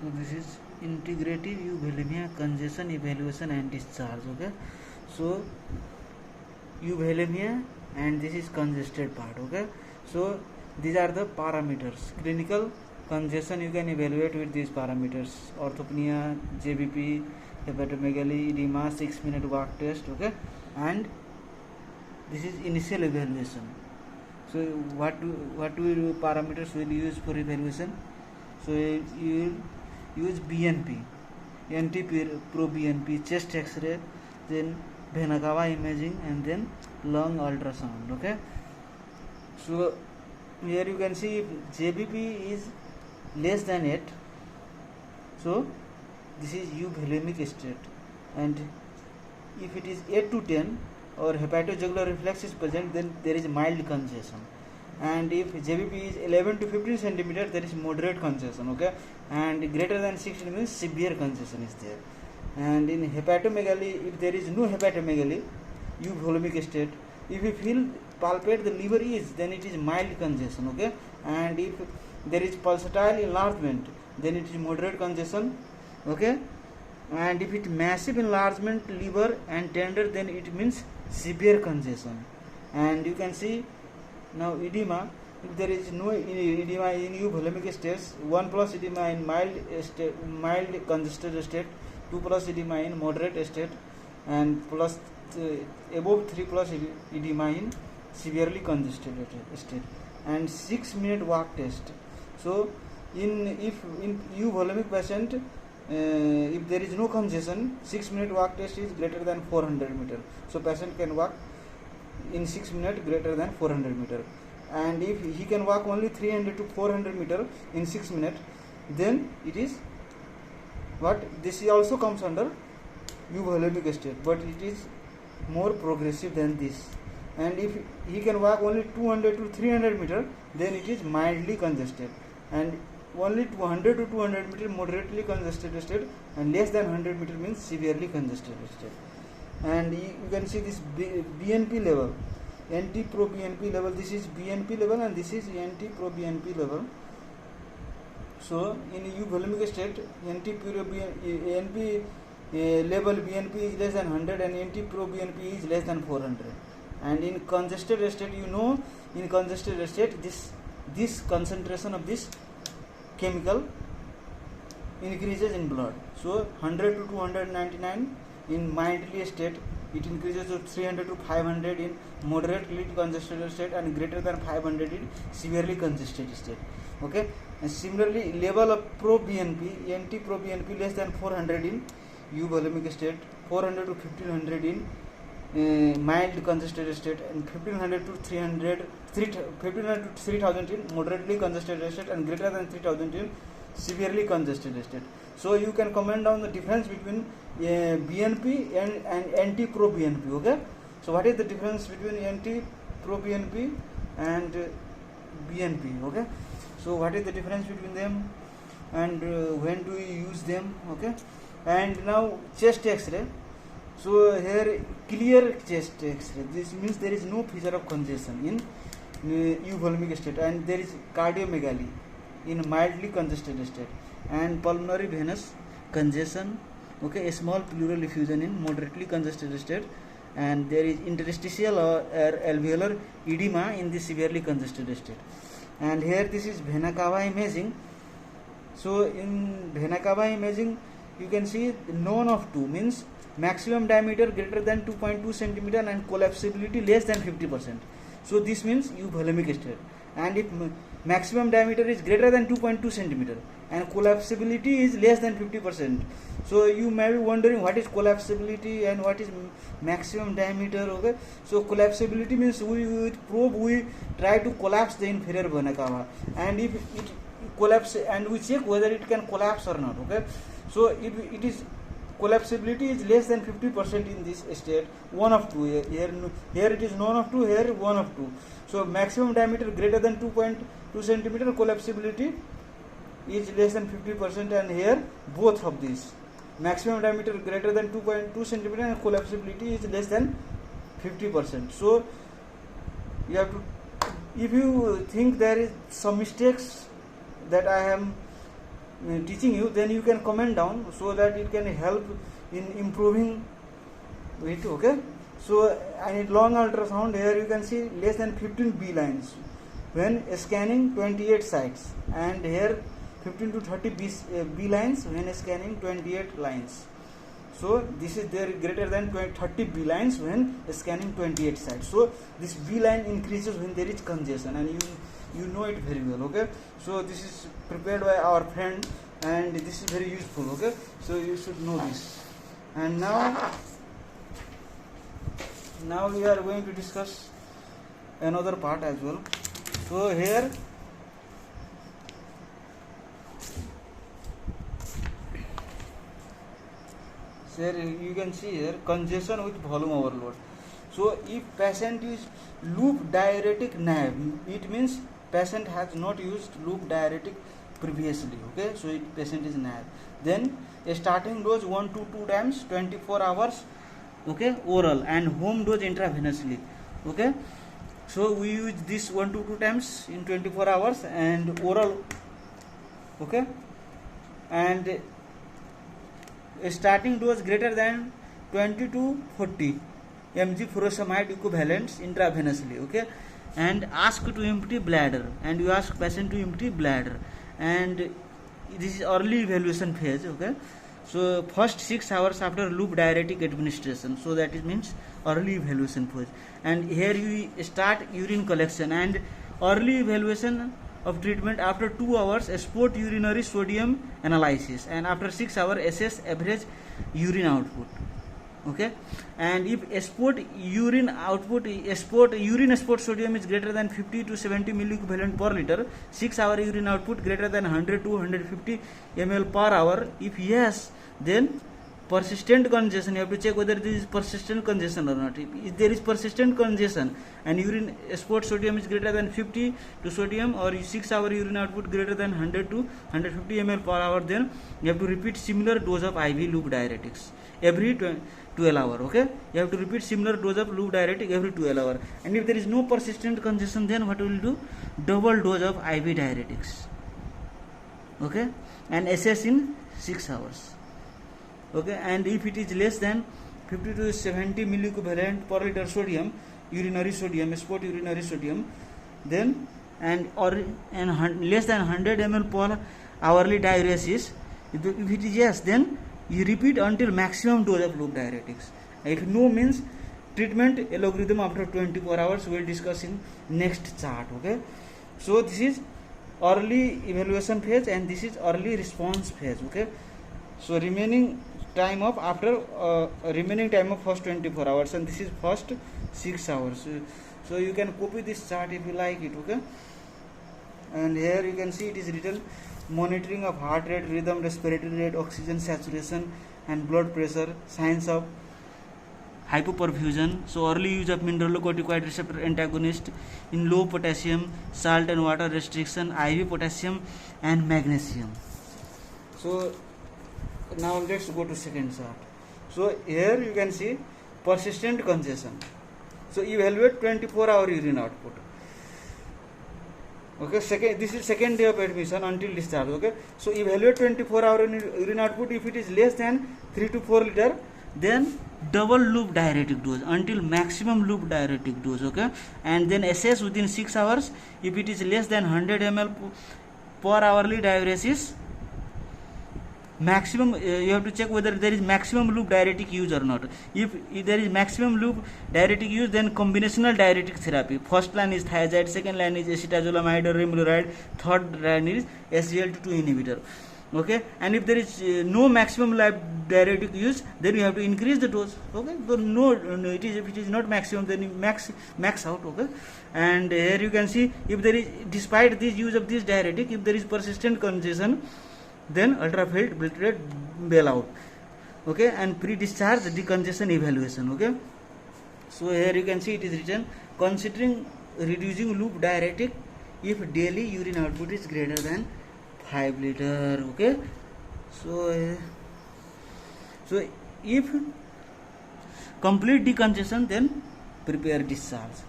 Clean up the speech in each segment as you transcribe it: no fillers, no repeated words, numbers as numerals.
So this is integrative euvolemia congestion evaluation and discharge. Okay, so euvolemia and this is congested part. Okay, so these are the parameters. Clinical congestion you can evaluate with these parameters: orthopnea, JBP, hepatomegaly, edema, 6-minute walk test. Okay, and this is initial evaluation. So what parameters will use for evaluation? So you will use BNP, NT-proBNP, chest X-ray, then vena cava imaging, and then lung ultrasound. Okay. So here you can see if JBP is less than 8, so this is euvolemic state, and if it is 8 to 10 or hepatojugular reflex is present, then there is mild congestion, and if JBP is 11 to 15 centimeter, there is moderate congestion. Okay, and greater than 16 means severe congestion is there. And in hepatomegaly, if there is no hepatomegaly, euvolemic state, if you feel palpate the liver is, then it is mild congestion. Okay, and if there is pulsatile enlargement, then it is moderate congestion. Okay, and if it massive enlargement liver and tender, then it means severe congestion. And you can see now edema, if there is no edema in euvolemic states, 1+ edema in mild congested state, 2+ edema in moderate state, and plus above 3+ edema in severely congested state, and 6-minute walk test. So in euvolemic patient, if there is no congestion, 6-minute walk test is greater than 400 meter. So patient can walk in 6 minutes greater than 400 meter. And if he can walk only 300 to 400 meter in 6 minutes, then it is what? This also comes under euvolemic state, but it is more progressive than this. And if he can walk only 200 to 300 meter, then it is mildly congested, and only 200 to 200 meter moderately congested state, and less than 100 meter means severely congested state. And you can see this BNP level, NT-proBNP level. This is BNP level and this is NT-proBNP level. So in euvolemic state, NP level BNP is less than 100 and NT-proBNP is less than 400. And in congested state, in congested state, this concentration of this chemical increases in blood. So 100 to 299 in mildly state, it increases to 300 to 500 in moderately congested state, and greater than 500 in severely congested state. Okay, and similarly level of proBNP, NT-proBNP less than 400 in euvolemic state, 400 to 1500 in mild congested state, and 1500 to 3000 in moderately congested state, and greater than 3000 in severely congested state. So you can comment on the difference between BNP and NT-proBNP. Okay, so what is the difference between NT-proBNP and BNP? Okay, so what is the difference between them, and when do we use them? Okay, and now chest X-ray. So here clear chest X-ray, this means there is no feature of congestion in euvolemic state, and there is cardiomegaly in mildly congested state, and pulmonary venous congestion. Okay, a small pleural effusion in moderately congested state, and there is interstitial or alveolar edema in the severely congested state. And here this is vena cava imaging. So in vena cava imaging, you can see none of two, means maximum diameter greater than 2.2 centimeter and collapsibility less than 50%. So this means euvolemic state. And if maximum diameter is greater than 2.2 centimeter and collapsibility is less than 50%, so you may be wondering what is collapsibility and what is maximum diameter. Okay, so collapsibility means with probe we try to collapse the inferior vena cava, and if it collapse, and we check whether it can collapse or not. Okay, so if it is collapsibility is less than 50% in this state, 1 of 2. Here it is none of 2, here 1 of 2. So maximum diameter greater than 2.2 centimeter, collapsibility is less than 50%, and here both of these, maximum diameter greater than 2.2 centimeter and collapsibility is less than 50%. So you have to, if you think there is some mistakes that I am teaching you, then you can comment down so that it can help in improving it. Okay, so I need long ultrasound. Here you can see less than 15 B lines when scanning 28 sites, and here 15 to 30 B lines when scanning 28 lines. So this is there greater than 30 B lines when scanning 28 sites. So this B line increases when there is congestion, and you know it very well. Okay, so this is prepared by our friend, and this is very useful. Okay, so you should know this. And now we are going to discuss another part as well. So here you can see here congestion with volume overload. So if patient is loop diuretic naive, it means patient has not used loop diuretic previously. Okay, so patient is naive. Then a starting dose 1 to 2 times 24 hours. Okay, oral, and home dose intravenously. Okay, so we use this 1 to 2 times in 24 hours and oral. Okay, and a starting dose greater than 20 to 40 mg furosemide equivalents intravenously. Okay, and ask to empty bladder, and you ask patient to empty bladder, and this is early evaluation phase. Okay, so first 6 hours after loop diuretic administration, so that it means early evaluation phase. And here you start urine collection, and early evaluation of treatment after 2 hours spot urinary sodium analysis, and after 6 hours assess average urine output. Okay, and if spot urine output, urine spot sodium is greater than 50 to 70 milliequivalent per liter, 6 hour urine output greater than 100 to 150 ml per hour. If yes, then persistent congestion. You have to check whether this is persistent congestion or not. If there is persistent congestion and urine spot sodium is greater than 50 to sodium, or 6 hour urine output greater than 100 to 150 ml per hour, then you have to repeat similar dose of IV loop diuretics every 12 hours. Okay, you have to repeat similar dose of loop diuretic every 12 hours. And if there is no persistent congestion, then what we will do? Double dose of IV diuretics. Okay, and assess in 6 hours. Okay, and if it is less than 50 to 70 milliequivalent per liter sodium, urinary sodium, spot urinary sodium, then and less than 100 ml per hourly diuresis, if it is yes, then you repeat until maximum dose of loop diuretics. If no, means treatment algorithm after 24 hours. We will discuss in next chart. Okay, so this is early evaluation phase, and this is early response phase. Okay, so remaining time of first 24 hours, and this is first 6 hours. So you can copy this chart if you like it. Okay, and here you can see it is written monitoring of heart rate, rhythm, respiratory rate, oxygen saturation and blood pressure, signs of hypoperfusion. So early use of mineralocorticoid receptor antagonist in low potassium, salt and water restriction, IV potassium and magnesium. So now let's go to second chart. So here you can see persistent congestion. So evaluate 24-hour urine output. Okay, this is second day of admission until discharge. Okay, so evaluate 24-hour urine output. If it is less than 3 to 4 liter, then double loop diuretic dose until maximum loop diuretic dose. Okay, and then assess within 6 hours. If it is less than 100 ml per hourly diuresis, maximum you have to check whether there is maximum loop diuretic use or not. If there is maximum loop diuretic use, then combinational diuretic therapy. First line is thiazide, second line is acetazolamide or remuneride, third line is SGLT2 inhibitor. Okay, and if there is no maximum diuretic use, then you have to increase the dose. Okay, so if it is not maximum, then you max out. Okay, and here you can see, if there is, despite this use of this diuretic, if there is persistent congestion, then ultrafiltrate bail out. Okay, and pre-discharge decongestion evaluation. Okay, so here you can see it is written considering reducing loop diuretic if daily urine output is greater than 5 liter. Okay, so if complete decongestion, then prepare discharge.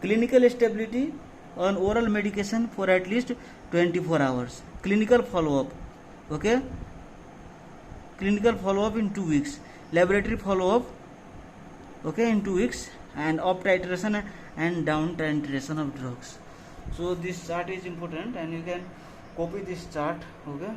Clinical stability on oral medication for at least 24 hours. Clinical follow-up Okay, clinical follow-up in 2 weeks, laboratory follow-up, okay, in 2 weeks, and up titration and down titration of drugs. So this chart is important and you can copy this chart. Okay.